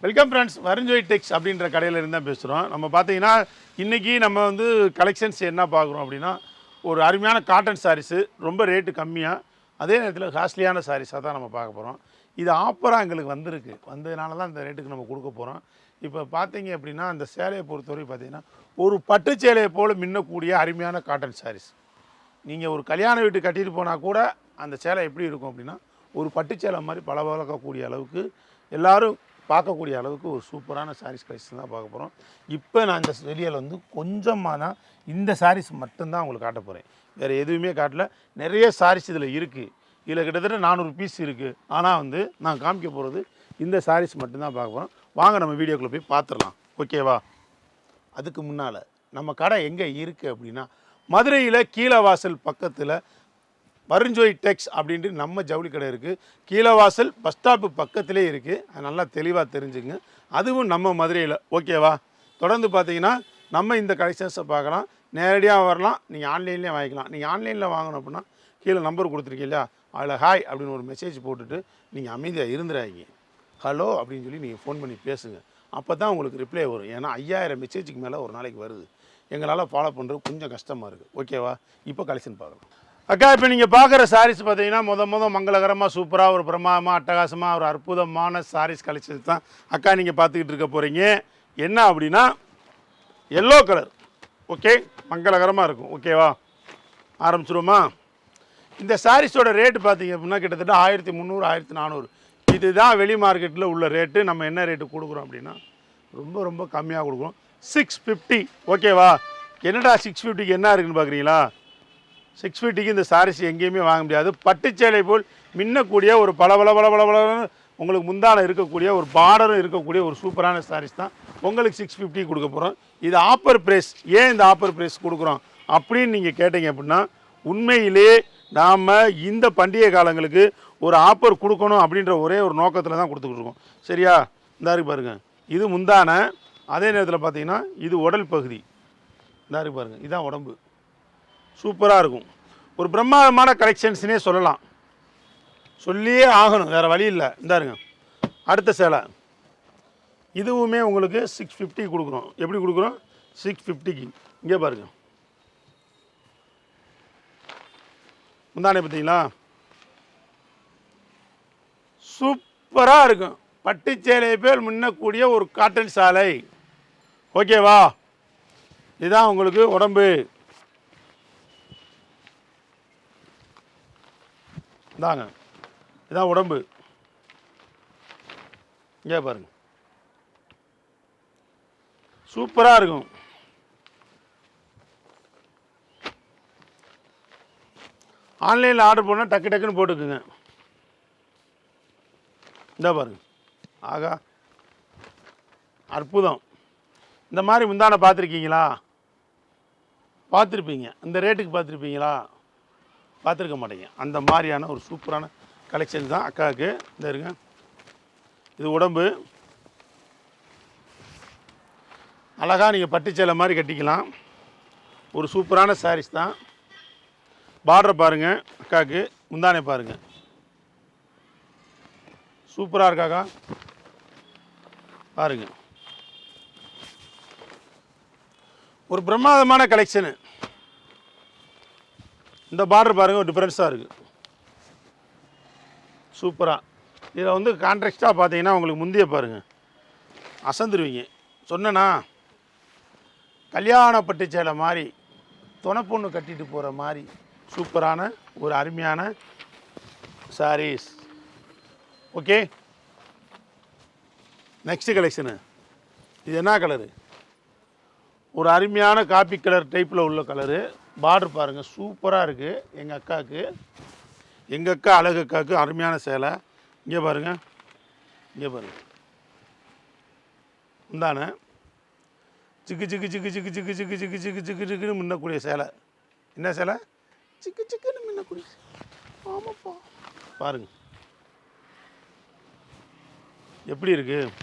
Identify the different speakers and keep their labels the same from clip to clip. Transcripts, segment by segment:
Speaker 1: Welcome friends, வருஞ்சோய் டெக்ஸ் அப்படின்ற கடையில் இருந்து தான் பேசுகிறோம். நம்ம பார்த்தீங்கன்னா இன்றைக்கி நம்ம வந்து கலெக்ஷன்ஸ் என்ன பார்க்குறோம் அப்படின்னா, ஒரு அருமையான காட்டன் சாரீஸு ரொம்ப ரேட்டு கம்மியாக, அதே நேரத்தில் காஸ்ட்லியான சாரீஸாக தான் நம்ம பார்க்க போகிறோம். இது ஆஃபராக எங்களுக்கு வந்திருக்கு, வந்ததுனால தான் இந்த ரேட்டுக்கு நம்ம கொடுக்க போகிறோம். இப்போ பார்த்தீங்க அப்படின்னா அந்த சேலையை பொறுத்தவரை பார்த்தீங்கன்னா ஒரு பட்டு சேலையை போல் மின்னக்கூடிய அருமையான காட்டன் சாரீஸ். நீங்கள் ஒரு கல்யாண வீட்டு கட்டிட்டு போனால் கூட அந்த சேலை எப்படி இருக்கும் அப்படின்னா, ஒரு பட்டு சேலை மாதிரி பளபளக்கக்கூடிய அளவுக்கு எல்லோரும் பார்க்கக்கூடிய அளவுக்கு ஒரு சூப்பரான சாரீஸ் கலெக்ஷன் தான் பார்க்க போகிறோம். இப்போ நான் இந்த வெளியில் வந்து கொஞ்சமாக தான் இந்த சாரீஸ் மட்டும்தான் உங்களுக்கு காட்ட போகிறேன், வேறு எதுவுமே காட்டல. நிறைய சாரீஸ் இதில் இருக்குது, இதில் கிட்டத்தட்ட 400 பீஸ் இருக்குது. ஆனால் வந்து நான் காமிக்க போகிறது இந்த சாரீஸ் மட்டும்தான் பார்க்க போகிறோம். வாங்க நம்ம வீடியோக்குள்ளே போய் பார்த்துடலாம், ஓகேவா? அதுக்கு முன்னால் நம்ம கடை எங்கே இருக்குது அப்படின்னா, மதுரையில் கீழவாசல் பக்கத்தில் வருஞ்சோய் டெக்ஸ் அப்படின்ட்டு நம்ம ஜவுளி கடை இருக்குது. கீழவாசல் பஸ் ஸ்டாப்பு பக்கத்திலே இருக்குது, அது நல்லா தெளிவாக தெரிஞ்சுங்க. அதுவும் நம்ம மதுரையில், ஓகேவா? தொடர்ந்து பார்த்தீங்கன்னா நம்ம இந்த கலெக்ஷன்ஸை பார்க்கலாம், நேரடியாக வரலாம், நீங்கள் ஆன்லைன்லேயே வாங்கிக்கலாம். நீங்கள் ஆன்லைனில் வாங்கணும் அப்படின்னா கீழே நம்பர் கொடுத்துருக்கீங்க இல்லையா, அதில் ஹாய் அப்படின்னு ஒரு மெசேஜ் போட்டுட்டு நீங்கள் அமைதியாக இருந்துடாதீங்க. ஹலோ அப்படின்னு சொல்லி நீங்கள் ஃபோன் பண்ணி பேசுங்க, அப்போ தான் உங்களுக்கு ரிப்ளை வரும். ஏன்னா 5000 மெசேஜுக்கு மேலே ஒரு நாளைக்கு வருது, எங்களால் ஃபாலோ பண்ணுறது கொஞ்சம் கஷ்டமாக இருக்குது, ஓகேவா? இப்போ கலெக்ஷன் பார்க்கலாம். அக்கா, இப்போ நீங்கள் பார்க்குற சாரீஸ் பார்த்தீங்கன்னா மங்களகரமாக சூப்பராக ஒரு பிரமாதமாக அட்டகாசமாக ஒரு அற்புதமான சாரீஸ் கலெக்ஷன்ஸ் தான் அக்கா நீங்கள் பார்த்துக்கிட்டு இருக்க போகிறீங்க. என்ன அப்படின்னா எல்லோ கலர், ஓகே, மங்களகரமாக இருக்கும், ஓகேவா? ஆரம்பிச்சிருவோமா? இந்த சாரீஸோட ரேட்டு பார்த்தீங்க அப்படின்னா கிட்டத்தட்ட 1300 1400. இதுதான் வெளி மார்க்கெட்டில் உள்ள ரேட்டு. நம்ம என்ன ரேட்டு கொடுக்குறோம் அப்படின்னா ரொம்ப ரொம்ப கம்மியாக கொடுக்குறோம், 650, ஓகேவா? என்னடா 650க்கு என்ன இருக்குதுன்னு பார்க்குறீங்களா? 650க்கு இந்த சாரீஸ் எங்கேயுமே வாங்க முடியாது. பட்டுச்சேலை போல் மின்னக்கூடிய ஒரு பளபளன்னு உங்களுக்கு முந்தான இருக்கக்கூடிய ஒரு பார்டரும் இருக்கக்கூடிய ஒரு சூப்பரான சாரீஸ் தான் உங்களுக்கு 650 கொடுக்க போகிறோம். இது ஆஃபர் ப்ரைஸ். ஏன் இந்த ஆஃபர் ப்ரைஸ் கொடுக்குறோம் அப்படின்னு நீங்கள் கேட்டீங்க அப்படின்னா, உண்மையிலே நாம் இந்த பண்டிகை காலங்களுக்கு ஒரு ஆஃபர் கொடுக்கணும் அப்படின்ற ஒரே ஒரு நோக்கத்தில் தான் கொடுத்துக்கிட்டு இருக்கோம், சரியா? இந்த இருக்கு பாருங்கள், இது முந்தான. அதே நேரத்தில் பார்த்தீங்கன்னா இது உடல் பகுதி, இந்த இருக்கு பாருங்கள், இதுதான் உடம்பு. சூப்பராக இருக்கும், ஒரு பிரம்மாண்டமான கலெக்ஷன்ஸ்னே சொல்லலாம், சொல்லியே ஆகணும், வேறு வழி இல்லை. இந்தாருங்க அடுத்த சேலை, இதுவுமே உங்களுக்கு 650 கொடுக்குறோம். எப்படி கொடுக்குறோம்? 650க்கு. இங்கே பாருங்க, முந்தானே பார்த்தீங்களா, சூப்பராக இருக்கும். பட்டு சேலையை பேர் முன்னக்கூடிய ஒரு காட்டன் சாலை, ஓகேவா? இதுதான் உங்களுக்கு உடம்பு. இதாங்க, இதான் உடம்பு. இங்கே பாருங்க, சூப்பராக இருக்கும். ஆன்லைனில் ஆர்டர் பண்ணால் டக்கு டக்குன்னு போட்டுக்குங்க. இந்த பாருங்க, ஆகா அற்புதம். இந்த மாதிரி முந்தான பார்த்துருக்கீங்களா? பார்த்துருப்பீங்க. இந்த ரேட்டுக்கு பார்த்துருப்பீங்களா? பார்த்துருக்க மாட்டேங்க. அந்த மாதிரியான ஒரு சூப்பரான கலெக்ஷன் தான் அக்காவுக்கு. இந்த இருங்க, இது உடம்பு. அழகாக நீங்கள் பட்டுச்சேலை மாதிரி கட்டிக்கலாம், ஒரு சூப்பரான சாரீஸ் தான். பார்டரை பாருங்கள் அக்காவுக்கு, முந்தானே பாருங்கள், சூப்பராக இருக்காக்கா, பாருங்கள். ஒரு பிரமாதமான கலெக்ஷனு. இந்த பார்டர் பாருங்கள், ஒரு டிஃப்ரென்ஸாக இருக்குது, சூப்பராக. இதில் வந்து கான்ட்ராஸ்டாக பார்த்தீங்கன்னா உங்களுக்கு முந்தைய பாருங்கள், அசந்துருவீங்க. சொன்னேன்னா கல்யாண பட்டு சேலை மாதிரி துணை பொண்ணு கட்டிட்டு போகிற மாதிரி சூப்பரான ஒரு அருமையான சாரீஸ், ஓகே. நெக்ஸ்ட் கலெக்ஷனு, இது என்ன கலரு? ஒரு அருமையான காப்பி கலர் டைப்பில் உள்ள கலரு. பார்டர் பாருங்கள், சூப்பராக இருக்குது. எங்கள் அக்காவுக்கு, எங்கள் அக்கா அழகு அக்காவுக்கு அருமையான சேலை. இங்கே பாருங்கள், இங்கே பாருங்கள், இந்தானே சிக்கு சிக்கு சிக்கு சிக்கு சிக்கு சிக்கு சிக்கு சிக்கு சிக்கு சிக்குன்னு மின்னக்கூடிய சேலை. என்ன சேலை? சிக்கு சிக்குன்னு மின்னக்கூடிய. ஆமாப்பா, பாருங்கள் எப்படி இருக்குது,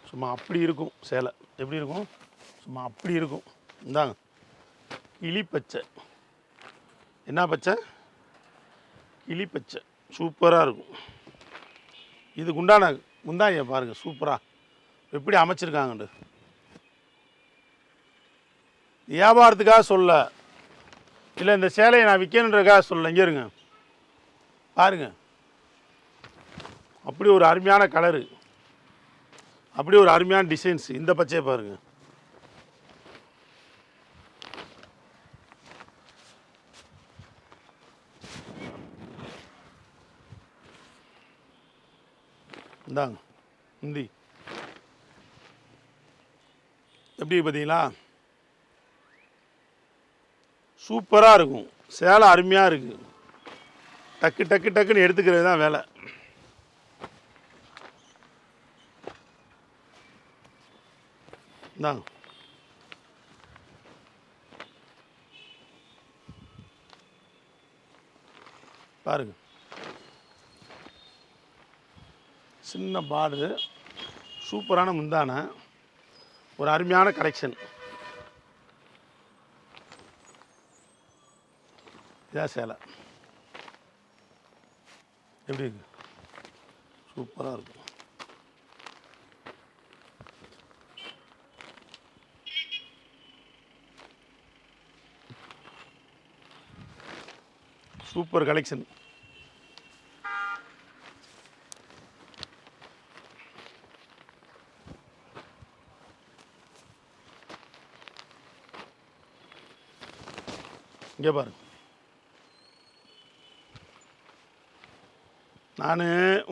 Speaker 1: சும்மா அப்படி இருக்கும் சேலை. எப்படி இருக்கும்? சும்மா அப்படி இருக்கும். இந்தாங்க கிளி பச்சை. என்ன பச்சை? கிளி பச்சை, சூப்பராக இருக்கும். இதுக்கு உண்டான முந்தானியை பாருங்கள், சூப்பராக எப்படி அமைச்சிருக்காங்கண்டு. வியாபாரத்துக்காக சொல்ல, இல்லை இந்த சேலையை நான் விற்கணுன்றதுக்காக சொல்ல. இங்கே இருங்க பாருங்க, அப்படி ஒரு அருமையான கலரு, அப்படி ஒரு அருமையான டிசைன்ஸ். இந்த பச்சையை பாருங்க, இந்தாங்க முந்தி எப்படி பார்த்தீங்களா, சூப்பராக இருக்கும். சேலை அருமையாக இருக்குது. டக்கு டக்கு டக்குன்னு எடுத்துக்கிறது தான் வேலை. இந்தாங்க பாருங்க, சின்ன பார்டரு, சூப்பரான முந்தான, ஒரு அருமையான கலெக்ஷன். இதான் சேலை எப்படி இருக்கு, சூப்பராக இருக்கும். Super collection. இங்கே பாருங்க, நான்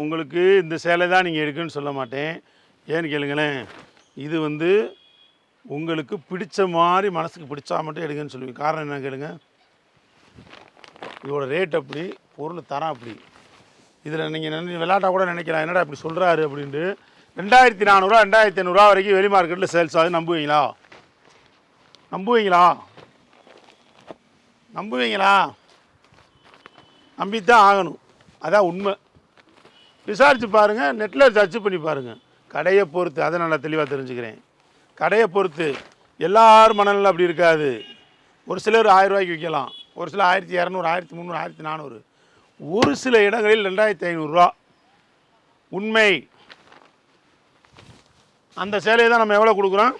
Speaker 1: உங்களுக்கு இந்த சேலை தான் நீங்கள் எடுக்குன்னு சொல்ல மாட்டேன். ஏன்னு கேளுங்களேன், இது வந்து உங்களுக்கு பிடிச்ச மாதிரி மனசுக்கு பிடிச்சா மட்டும் எடுங்கன்னு சொல்லுவீங்க. காரணம் என்ன கேளுங்க, இதோட ரேட் அப்படி, பொருள் தரம் அப்படி. இதில் நீங்கள் விளையாட்டாக கூட நினைக்கலாம், என்னடா இப்படி சொல்கிறாரு அப்படின்ட்டு. 2400 2500 வரைக்கும் வெளி மார்க்கெட்டில் சேல்ஸ் ஆகுது. நம்புவீங்களா? நம்புவீங்களா? நம்புவீங்களா? நம்பித்தான் ஆகணும், அதான் உண்மை. விசாரித்து பாருங்கள், நெட்டில் சர்ச் பண்ணி பாருங்கள். கடையை பொறுத்து, அதை நல்லா தெளிவாக தெரிஞ்சுக்கிறேன். கடையை பொறுத்து எல்லாரும் மனநிலை அப்படி இருக்காது. ஒரு சிலர் 1000 ரூபாய்க்கு விற்கலாம், ஒரு சில 1200 1300 1400, ஒரு சில இடங்களில் 2500 ரூபா. உண்மை. அந்த சேலையை தான் நம்ம எவ்வளோ கொடுக்குறோம்,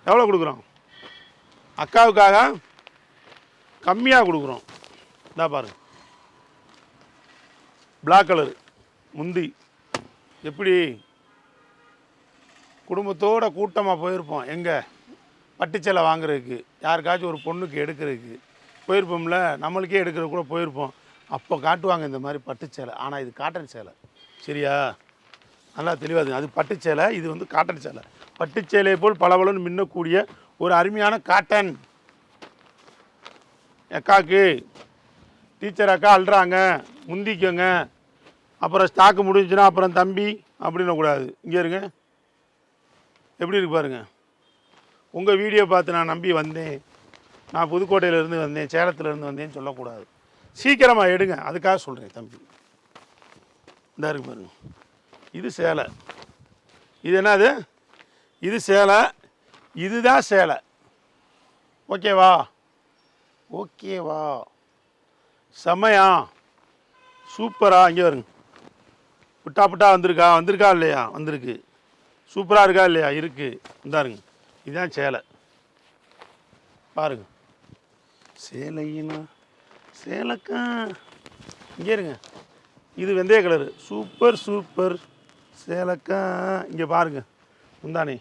Speaker 1: எவ்வளோ கொடுக்குறோம்? அக்காவுக்காக கம்மியாக கொடுக்குறோம். இந்தா பாருங்க, பிளாக் கலரு முந்தி. எப்படி குடும்பத்தோட கூட்டமாக போயிருப்போம், எங்கே பட்டுச்சேலை வாங்குறதுக்கு, யாருக்காச்சும் ஒரு பொண்ணுக்கு எடுக்கிறதுக்கு போயிருப்போம்ல, நம்மளுக்கே எடுக்கிறது கூட போயிருப்போம். அப்போ காட்டுவாங்க இந்த மாதிரி பட்டுச்சேலை. ஆனால் இது காட்டன் சேலை. சரியா? நல்லா தெளிவாது. அது பட்டுச்சேலை, இது வந்து காட்டன் சேலை. பட்டுச்சேலையை போல் பளபளன்னு மின்னக்கூடிய ஒரு அருமையான காட்டன். அக்காவுக்கு டீச்சர் அக்கா அழுறாங்க, முந்திக்கோங்க, அப்புறம் ஸ்டாக்கு முடிஞ்சுன்னா அப்புறம் தம்பி அப்படின்னு கூடாது. இங்கே இருங்க, எப்படி இருக்கு பாருங்க. உங்கள் வீடியோ பார்த்து நான் நம்பி வந்தேன், நான் புதுக்கோட்டையிலேருந்து வந்தேன், சேலத்துலேருந்து வந்தேன்னு சொல்லக்கூடாது. சீக்கிரமாக எடுங்க, அதுக்காக சொல்கிறேன் தம்பி. இந்த இருக்கு பாருங்க, இது சேலை. இது என்னது? இது சேலை, இதுதான் சேலை. ஓகேவா? ஓகேவா? செம்மையா? சூப்பரா? இங்கே வருங்க, புட்டா புட்டா வந்திருக்கா, வந்திருக்கா இல்லையா? வந்திருக்கு. சூப்பராக இருக்கா இல்லையா? இருக்குது. இந்தாருங்க, இதுதான் சேலை பாருங்க. சேலையினா சேலைக்கா, இங்கே இருங்க, இது வெந்தய கலரு. Super super சேலைக்கா. இங்கே பாருங்க, முந்தானே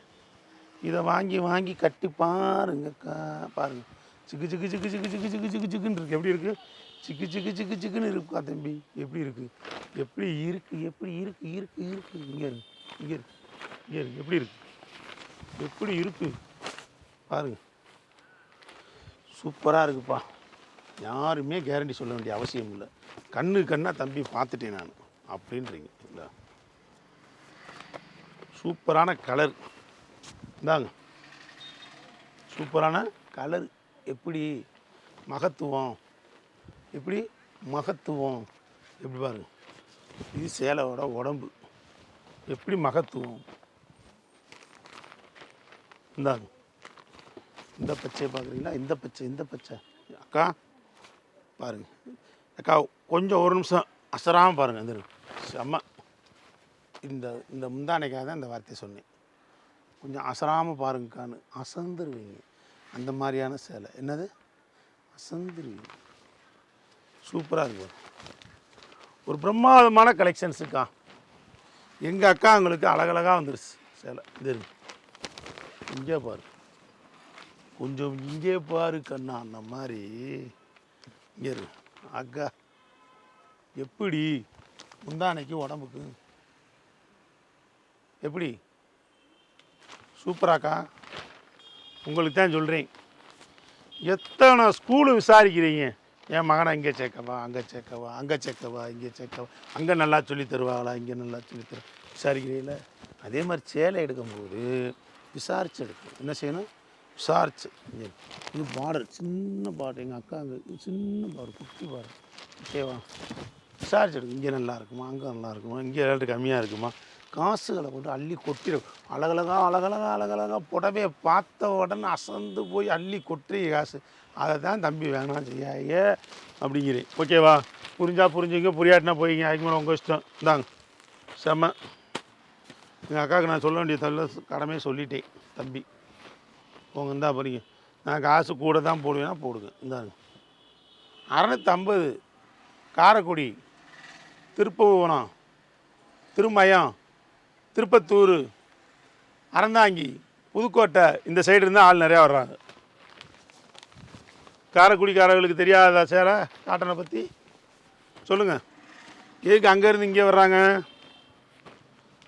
Speaker 1: இதை வாங்கி வாங்கி கட்டி பாருங்கக்கா. பாருங்க, சிக்கு சிக்கு சிக்கு சிக்கு சிக்கு சிக்கு சிக்கு சிக்குன்னு இருக்குது. எப்படி இருக்குது? சிக்கு சிக்கு சிக்கு சிக்குன்னு இருக்குக்கா தம்பி. எப்படி இருக்குது? எப்படி இருக்குது? எப்படி இருக்குது? இருக்குது இருக்குது. இங்கே இருக்கு, இங்கே இருக்கு, இங்கே இருக்கு. எப்படி இருக்குது? எப்படி இருக்குது பாருங்க. சூப்பராக இருக்குப்பா. யாருமே கேரண்டி சொல்ல வேண்டிய அவசியம் இல்லை. கண்ணாக தம்பி பார்த்துட்டேன் நான் அப்படின்றீங்க. இல்லை, சூப்பரான கலர். இந்தாங்க, சூப்பரான கலர். எப்படி மகத்துவம், எப்படி மகத்துவம். எப்படி பாருங்க, இது சேலையோட உடம்பு. எப்படி மகத்துவம். இந்தாங்க, இந்த பச்சையை பார்க்குறீங்களா? இந்த பச்சை, இந்த பச்சை அக்கா பாருங்க. அக்கா கொஞ்சம் ஒரு நிமிஷம் அசராமல் பாருங்கள். இந்த செம்ம இந்த இந்த முந்தானைக்காக தான் இந்த வார்த்தையை சொன்னேன். கொஞ்சம் அசராமல் பாருங்கக்கான்னு. அசந்துருவீங்க. அந்த மாதிரியான சேலை. என்னது? அசந்துருவீங்க. சூப்பராக இருக்கும். ஒரு பிரம்மாதமான கலெக்ஷன்ஸுக்கா. எங்கள் அக்கா அவங்களுக்கு அழகழகாக வந்துருச்சு சேலை. இது இருக்கு. இங்கே பாரு, கொஞ்சம் இங்கே பாரு கண்ணா. அந்த மாதிரி இங்கே இருக்கு. அக்கா எப்படி முந்தானைக்கு உடம்புக்கு எப்படி சூப்பராக்கா. உங்களுக்கு தான் சொல்கிறேன். எத்தனை ஸ்கூலு விசாரிக்கிறீங்க, என் மகனை இங்கே சேர்க்கவா, அங்கே சேர்க்கவா, அங்கே சேர்க்கவா, இங்கே சேர்க்கவா, அங்கே நல்லா சொல்லி தருவாங்களா, இங்கே நல்லா சொல்லி தரு விசாரிக்கிறீங்கள. அதே மாதிரி சேலை எடுக்கும்போது விசாரித்து எடுக்கணும். என்ன செய்யணும்? விசாரிச்சு. இது பார்டர், சின்ன பார்டர். எங்கள் அக்கா அங்கே சின்ன பார்டர், குட்டி பார்டர். ஓகேவா? விசாரிச்சு எடுக்கும். இங்கே நல்லா இருக்குமா, அங்கே நல்லா இருக்குமா, இங்கே ரேட்டு கம்மியாக இருக்குமா. காசுகளை கொண்டு அள்ளி கொட்டிடும். அழகழகா புடவையை பார்த்த உடனே அசந்து போய் அள்ளி கொட்டுறீ காசு. அதை தான் தம்பி வேணாம் செய்ய அப்படிங்கிறேன். ஓகேவா? புரிஞ்சால் புரிஞ்சுங்க, புரியாட்டினா போய்ங்க. அதுக்கு மேலே உங்கள் இஷ்டம். இந்தாங்க செம்ம. எங்கள் அக்காவுக்கு நான் சொல்ல வேண்டிய கடமையை சொல்லிட்டேன். தம்பி உங்க இருந்தால் போகிறீங்க. நான் காசு கூட தான் போடுவேன்னா போடுங்க. இந்தாங்க 650. காரைக்குடி, திருப்புவனம், திருமயம், திருப்பத்தூர், அறந்தாங்கி, புதுக்கோட்டை, இந்த சைடு இருந்தால் ஆள் நிறையா வர்றாங்க. காரைக்குடிக்காரர்களுக்கு தெரியாதா சேலை காட்டனை பற்றி? சொல்லுங்கள். எதுக்கு அங்கேருந்து இங்கே வர்றாங்க?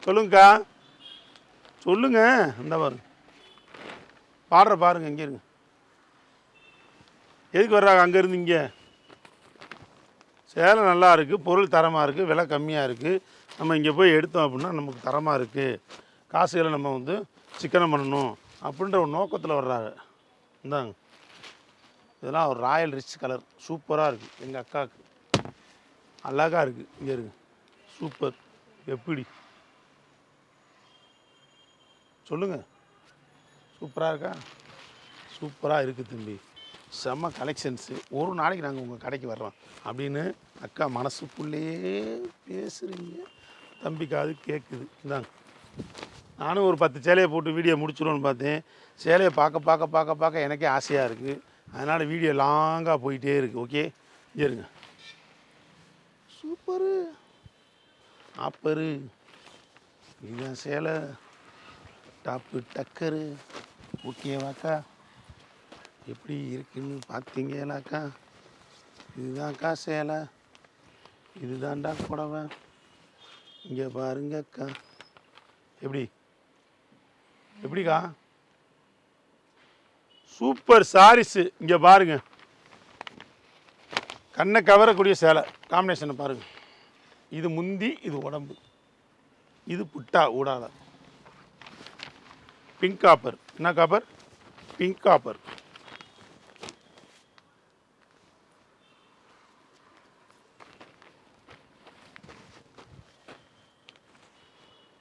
Speaker 1: சொல்லுங்கக்கா, சொல்லுங்கள். இந்த பாருங்க, பாடுற பாருங்க. இங்கே இருங்க. எதுக்கு வர்றாங்க அங்கேருந்து இங்கே? சேலை நல்லா இருக்குது, பொருள் தரமாக இருக்குது, விலை கம்மியாக இருக்குது. நம்ம இங்கே போய் எடுத்தோம் அப்படின்னா நமக்கு தரமாக இருக்குது, காசுகளை நம்ம வந்து சிக்கனம் பண்ணணும் அப்படின்ற ஒரு நோக்கத்தில் வர்றாங்க. இந்தாங்க, இதெல்லாம் ஒரு ராயல் ரிச் கலர். சூப்பராக இருக்குது. எங்கள் அக்காவுக்கு அழகாக இருக்குது. இங்கே இருக்குது. சூப்பர். எப்படி சொல்லுங்கள்? சூப்பராக இருக்கா? சூப்பராக இருக்குது தம்பி. செம்ம கலெக்ஷன்ஸு. ஒரு நாளைக்கு நாங்கள் உங்கள் கடைக்கு வர்றோம் அப்படின்னு அக்கா மனசுக்குள்ளேயே பேசுகிறீங்க. தம்பிக்கு அது கேட்குது. இந்தாங்க, நானும் ஒரு 10 சேலையை போட்டு வீடியோ முடிச்சிடும்னு பார்த்தேன். சேலையை பார்க்க எனக்கே ஆசையாக இருக்குது. அதனால் வீடியோ லாங்காக போயிட்டே இருக்குது. ஓகே, இருங்க. சூப்பரு, ஆப்பரு, இதுதான் சேலை. டாப்பு டக்கரு. ஓகேவாக்கா? எப்படி இருக்குன்னு பார்த்தீங்களாக்கா? இதுதான்க்கா சேலை, இதுதான்டா புடவை. இங்கே பாருங்கக்கா. எப்படிக்கா? சூப்பர் சாரீஸு. இங்கே பாருங்க, கண்ணை கவரக்கூடிய சேலை. காம்பினேஷனை பாருங்க. இது முந்தி, இது உடம்பு, இது புட்டா ஊடால. Pink copper. என்ன copper? Pink copper.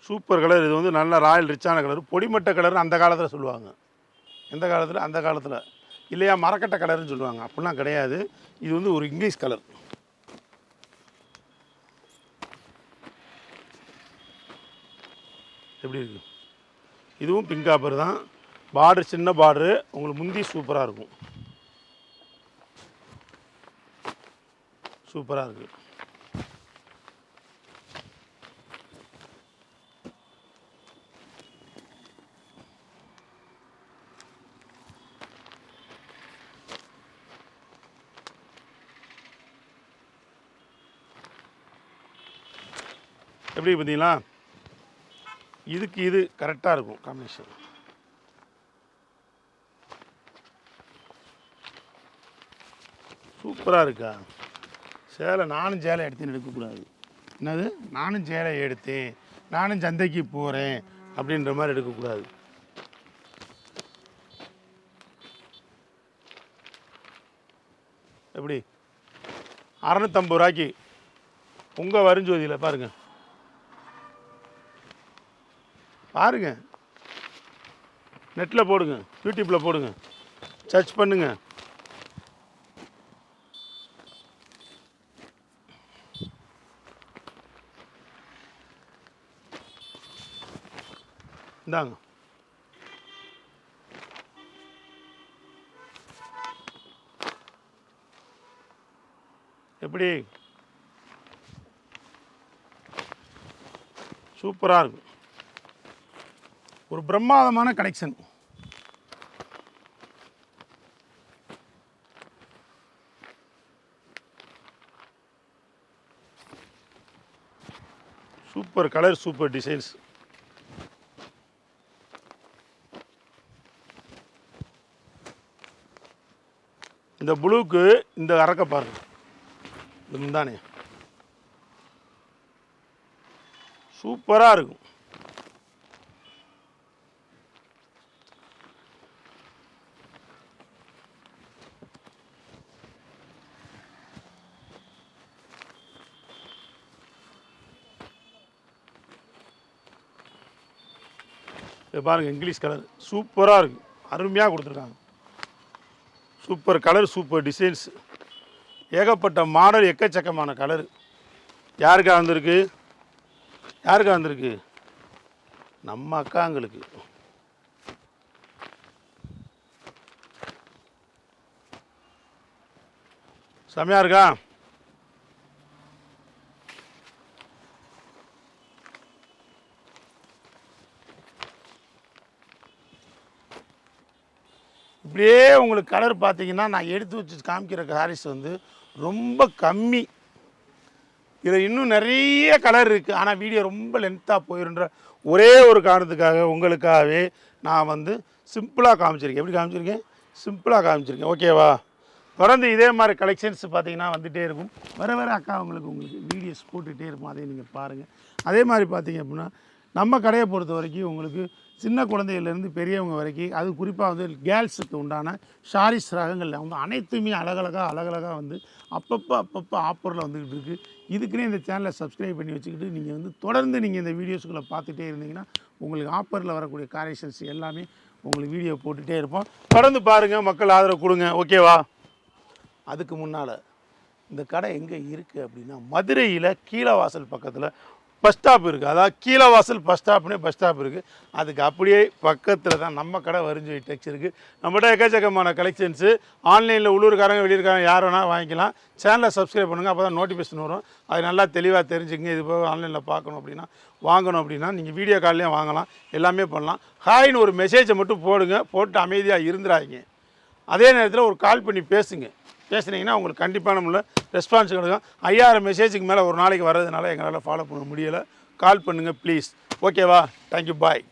Speaker 1: Super colour. இது வந்து நல்ல ராயல் ரிச்சான கலர். பொடிமட்ட கலர்னு அந்த காலத்தில் சொல்லுவாங்க. எந்த காலத்தில்? அந்த காலத்தில். இல்லையா மரக்கட்டை கலர்னு சொல்லுவாங்க. அப்படிலாம் கிடையாது. இது வந்து ஒரு இங்கிலீஷ் கலர். எப்படி இருக்கு? இதுவும் பிங்க் காப்பர் தான். பார்டர் சின்ன பார்டரு. உங்களுக்கு முந்தி சூப்பராக இருக்கும். சூப்பராக இருக்குது. எப்படி பார்த்தீங்களா? இதுக்கு இது கரெக்டாக இருக்கும் காம்பினேஷன். சூப்பராக இருக்கா சேலை? நானும் சேலை எடுத்தேன்னு எடுக்கக்கூடாது. என்னது? நானும் சேலை எடுத்தேன், நானும் சந்தைக்கு போகிறேன் அப்படின்ற மாதிரி எடுக்கக்கூடாது. எப்படி? 650 ரூபாய்க்கு உங்கள் வருஞ்சோதியில் பாருங்கள். பாருங்கள், நெட்டில் போடுங்க, யூடியூப்பில் போடுங்க, சர்ச் பண்ணுங்க. இந்தாங்க. எப்படி சூப்பராக இருக்கும். ஒரு பிரம்மாதமான collection. Super colour, super designs. இந்த ப்ளூக்கு இந்த அரக்க பாருங்க, இந்த முந்தானே சூப்பராக இருக்கும். இது பாருங்கள், இங்கிலீஷ் கலர் சூப்பராக இருக்குது, அருமையாக கொடுத்துருக்காங்க. சூப்பர் கலர், சூப்பர் டிசைன்ஸ், ஏகப்பட்ட மாடல், எக்கச்சக்கமான கலரு. யாருக்கா வந்திருக்கு? யாருக்கா வந்திருக்கு? நம்ம அக்காங்களுக்கு. செமையாக இருக்கா? இப்படியே உங்களுக்கு கலர் பார்த்தீங்கன்னா, நான் எடுத்து வச்சு காமிக்கிற சாரீஸ் வந்து ரொம்ப கம்மி. இதில் இன்னும் நிறைய கலர் இருக்குது. ஆனால் வீடியோ ரொம்ப லென்த்தாக போயிருன்ற ஒரே ஒரு காரணத்துக்காக உங்களுக்காகவே நான் வந்து சிம்பிளாக காமிச்சிருக்கேன். எப்படி காமிச்சிருக்கேன்? சிம்பிளாக காமிச்சிருக்கேன். ஓகேவா? தொடர்ந்து இதே மாதிரி கலெக்ஷன்ஸ் பார்த்தீங்கன்னா வந்துகிட்டே இருக்கும். வர அக்கா உங்களுக்கு வீடியோஸ் போட்டுகிட்டே இருக்கும். அதையும் நீங்கள் பாருங்கள். அதே மாதிரி பார்த்தீங்க அப்படின்னா நம்ம கடையை பொறுத்த வரைக்கும் உங்களுக்கு சின்ன குழந்தையிலேருந்து பெரியவங்க வரைக்கும், அது குறிப்பாக வந்து கேர்ள்ஸுக்கு உண்டான ஷாரீஸ் ரகங்களில் வந்து அனைத்துமே அழகழகாக வந்து அப்பப்போ ஆஃபரில் வந்துக்கிட்டு இருக்குது. இதுக்குன்னே இந்த சேனலை சப்ஸ்கிரைப் பண்ணி வச்சுக்கிட்டு நீங்கள் வந்து தொடர்ந்து நீங்கள் இந்த வீடியோஸ்களை பார்த்துட்டே இருந்தீங்கன்னா உங்களுக்கு ஆஃபரில் வரக்கூடிய கலெக்ஷன்ஸ் எல்லாமே உங்களுக்கு வீடியோ போட்டுகிட்டே இருப்போம். தொடர்ந்து பாருங்கள், மக்கள் ஆதரவு கொடுங்க. ஓகேவா? அதுக்கு முன்னால் இந்த கடை எங்கே இருக்குது அப்படின்னா, மதுரையில் கீழவாசல் பக்கத்தில் பஸ் ஸ்டாப் இருக்குது. அதாவது கீழவாசல் பஸ் ஸ்டாப் இருக்குது. அதுக்கு அப்படியே பக்கத்தில் தான் நம்ம கடை வருஞ்சோதி டெக்ஸ் இருக்குது. நம்மகிட்ட எக்கச்சக்கமான கலெக்ஷன்ஸு ஆன்லைனில் உள்ளூர்காரங்க வெளியூர்காரங்க யார் வேணால் வாங்கிக்கலாம். சேனலை சப்ஸ்கிரைப் பண்ணுங்கள், அப்போ தான் நோட்டிஃபிகேஷன் வரும். அது நல்லா தெளிவாக தெரிஞ்சுங்க. இது போக ஆன்லைனில் பார்க்கணும் அப்படின்னா, வாங்கணும் அப்படின்னா நீங்கள் வீடியோ கால்லேயும் வாங்கலாம், எல்லாமே பண்ணலாம். ஹாய்னு ஒரு மெசேஜை மட்டும் போடுங்க, போட்டு அமைதியாக இருந்துடாதீங்க. அதே நேரத்தில் ஒரு கால் பண்ணி பேசுனீங்கன்னா உங்களுக்கு கண்டிப்பாக நம்மள ரெஸ்பான்ஸ் கிடைக்கும். 5000 மெசேஜுக்கு மேலே ஒரு நாளைக்கு வர்றதுனால எங்களால் ஃபாலோ பண்ண முடியலை. கால் பண்ணுங்கள் ப்ளீஸ். ஓகேவா? தேங்க்யூ, பாய்.